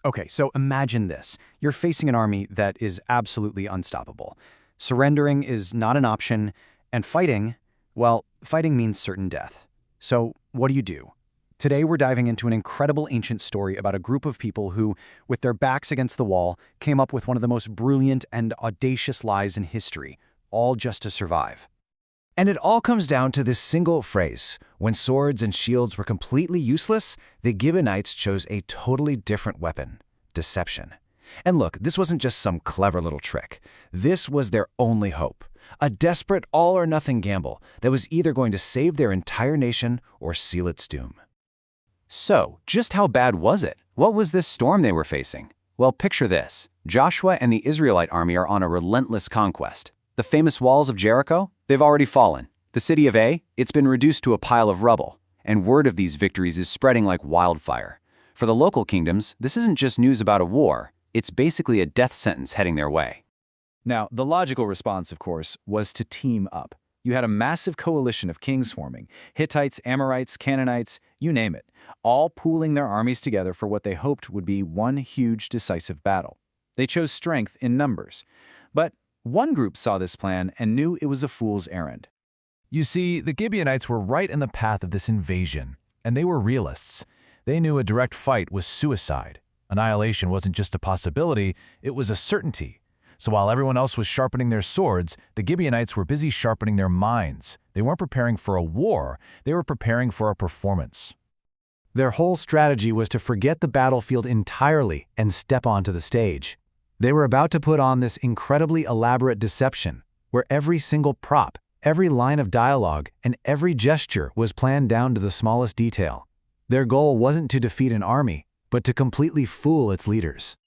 Okay, so imagine this. You're facing an army that is absolutely unstoppable. Surrendering is not an option, and fighting, well, fighting means certain death. So what do you do? Today we're diving into an incredible ancient story about a group of people who, with their backs against the wall, came up with one of the most brilliant and audacious lies in history, all just to survive. And it all comes down to this single phrase. When swords and shields were completely useless, the Gibeonites chose a totally different weapon: deception. And look, this wasn't just some clever little trick. This was their only hope. A desperate all-or-nothing gamble that was either going to save their entire nation or seal its doom. So, just how bad was it? What was this storm they were facing? Well, picture this. Joshua and the Israelite army are on a relentless conquest. The famous walls of Jericho? They've already fallen. The city of Ai? It's been reduced to a pile of rubble. And word of these victories is spreading like wildfire. For the local kingdoms, this isn't just news about a war. It's basically a death sentence heading their way. Now, the logical response, of course, was to team up. You had a massive coalition of kings forming: Hittites, Amorites, Canaanites, you name it, all pooling their armies together for what they hoped would be one huge decisive battle. They chose strength in numbers. But one group saw this plan and knew it was a fool's errand. You see, the Gibeonites were right in the path of this invasion, and they were realists. They knew a direct fight was suicide. Annihilation wasn't just a possibility, it was a certainty. So while everyone else was sharpening their swords, the Gibeonites were busy sharpening their minds. They weren't preparing for a war, they were preparing for a performance. Their whole strategy was to forget the battlefield entirely and step onto the stage. They were about to put on this incredibly elaborate deception, where every single prop, every line of dialogue, and every gesture was planned down to the smallest detail. Their goal wasn't to defeat an army, but to completely fool its leaders.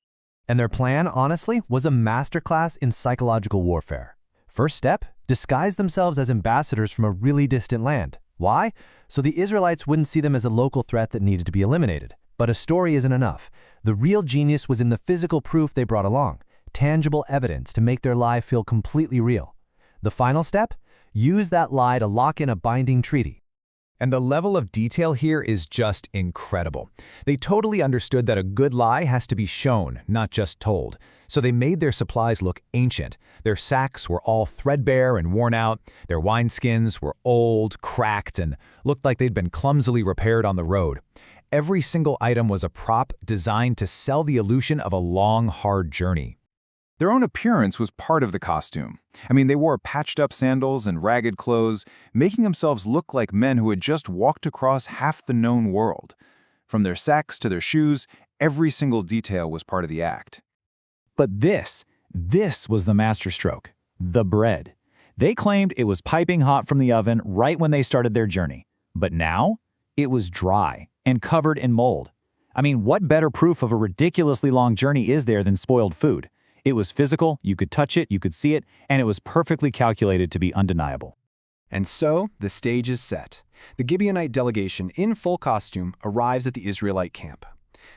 And their plan, honestly, was a masterclass in psychological warfare. First step, disguise themselves as ambassadors from a really distant land. Why? So the Israelites wouldn't see them as a local threat that needed to be eliminated. But a story isn't enough. The real genius was in the physical proof they brought along, tangible evidence to make their lie feel completely real. The final step? Use that lie to lock in a binding treaty. And the level of detail here is just incredible. They totally understood that a good lie has to be shown, not just told. So they made their supplies look ancient. Their sacks were all threadbare and worn out. Their wineskins were old, cracked, and looked like they'd been clumsily repaired on the road. Every single item was a prop designed to sell the illusion of a long, hard journey. Their own appearance was part of the costume. They wore patched-up sandals and ragged clothes, making themselves look like men who had just walked across half the known world. From their sacks to their shoes, every single detail was part of the act. But this was the masterstroke: the bread. They claimed it was piping hot from the oven right when they started their journey. But now, it was dry and covered in mold. What better proof of a ridiculously long journey is there than spoiled food? It was physical, you could touch it, you could see it, and it was perfectly calculated to be undeniable. And so, the stage is set. The Gibeonite delegation in full costume arrives at the Israelite camp.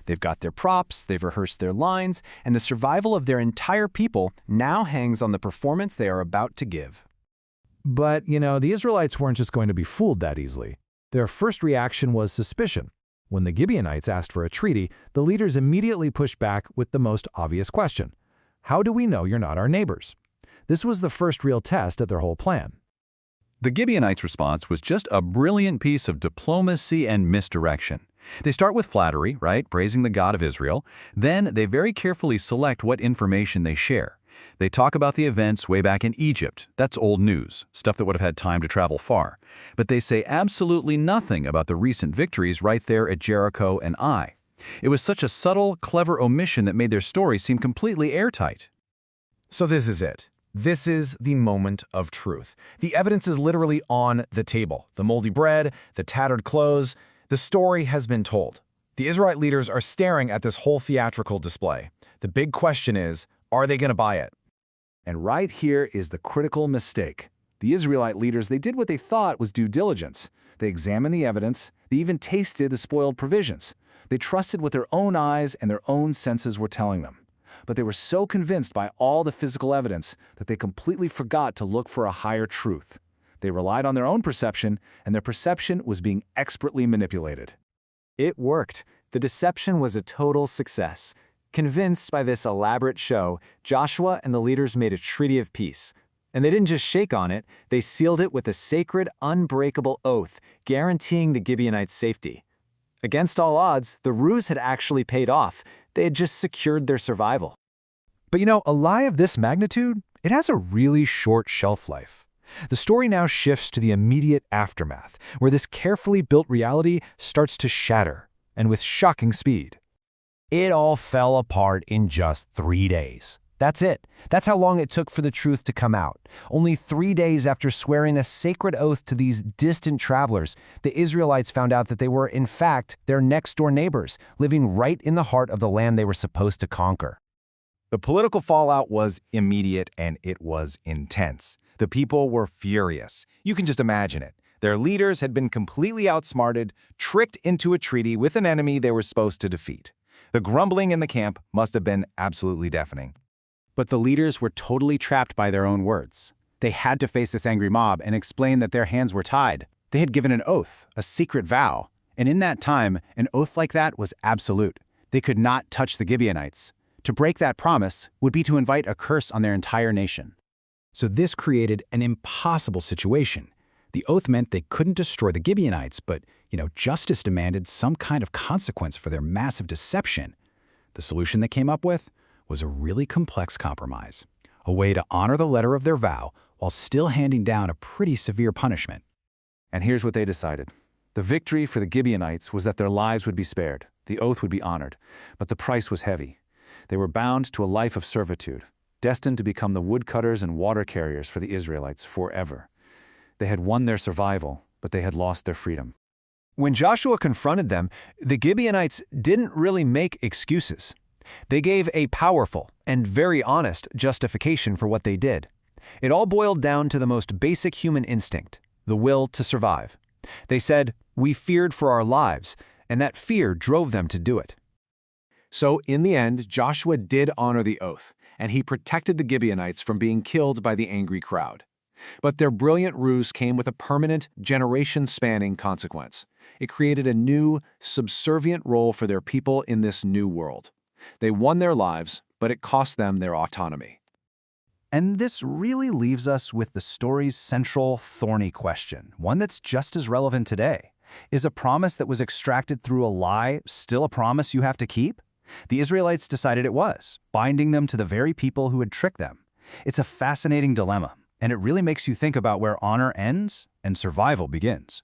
They've got their props, they've rehearsed their lines, and the survival of their entire people now hangs on the performance they are about to give. But, the Israelites weren't just going to be fooled that easily. Their first reaction was suspicion. When the Gibeonites asked for a treaty, the leaders immediately pushed back with the most obvious question: how do we know you're not our neighbors? This was the first real test at their whole plan. The Gibeonites' response was just a brilliant piece of diplomacy and misdirection. They start with flattery, right, praising the God of Israel. Then they very carefully select what information they share. They talk about the events way back in Egypt. That's old news, stuff that would have had time to travel far. But they say absolutely nothing about the recent victories right there at Jericho and Ai. It was such a subtle, clever omission that made their story seem completely airtight. So this is it. This is the moment of truth. The evidence is literally on the table. The moldy bread, the tattered clothes. The story has been told. The Israelite leaders are staring at this whole theatrical display. The big question is, are they going to buy it? And right here is the critical mistake. The Israelite leaders, they did what they thought was due diligence. They examined the evidence. They even tasted the spoiled provisions. They trusted what their own eyes and their own senses were telling them. But they were so convinced by all the physical evidence that they completely forgot to look for a higher truth. They relied on their own perception, and their perception was being expertly manipulated. It worked. The deception was a total success. Convinced by this elaborate show, Joshua and the leaders made a treaty of peace. And they didn't just shake on it, they sealed it with a sacred, unbreakable oath, guaranteeing the Gibeonites' safety. Against all odds, the ruse had actually paid off. They had just secured their survival. But a lie of this magnitude, it has a really short shelf life. The story now shifts to the immediate aftermath, where this carefully built reality starts to shatter, and with shocking speed. It all fell apart in just 3 days. That's it. That's how long it took for the truth to come out. Only 3 days after swearing a sacred oath to these distant travelers, the Israelites found out that they were, in fact, their next-door neighbors, living right in the heart of the land they were supposed to conquer. The political fallout was immediate and it was intense. The people were furious. You can just imagine it. Their leaders had been completely outsmarted, tricked into a treaty with an enemy they were supposed to defeat. The grumbling in the camp must have been absolutely deafening. But the leaders were totally trapped by their own words. They had to face this angry mob and explain that their hands were tied. They had given an oath, a secret vow. And in that time, an oath like that was absolute. They could not touch the Gibeonites. To break that promise would be to invite a curse on their entire nation. So this created an impossible situation. The oath meant they couldn't destroy the Gibeonites, but, justice demanded some kind of consequence for their massive deception. The solution they came up with was a really complex compromise, a way to honor the letter of their vow while still handing down a pretty severe punishment. And here's what they decided. The victory for the Gibeonites was that their lives would be spared, the oath would be honored, but the price was heavy. They were bound to a life of servitude, destined to become the woodcutters and water carriers for the Israelites forever. They had won their survival, but they had lost their freedom. When Joshua confronted them, the Gibeonites didn't really make excuses. They gave a powerful and very honest justification for what they did. It all boiled down to the most basic human instinct, the will to survive. They said, "We feared for our lives," and that fear drove them to do it. So in the end, Joshua did honor the oath, and he protected the Gibeonites from being killed by the angry crowd. But their brilliant ruse came with a permanent, generation-spanning consequence. It created a new, subservient role for their people in this new world. They won their lives, but it cost them their autonomy. And this really leaves us with the story's central, thorny question, one that's just as relevant today. Is a promise that was extracted through a lie still a promise you have to keep? The Israelites decided it was, binding them to the very people who had tricked them. It's a fascinating dilemma, and it really makes you think about where honor ends and survival begins.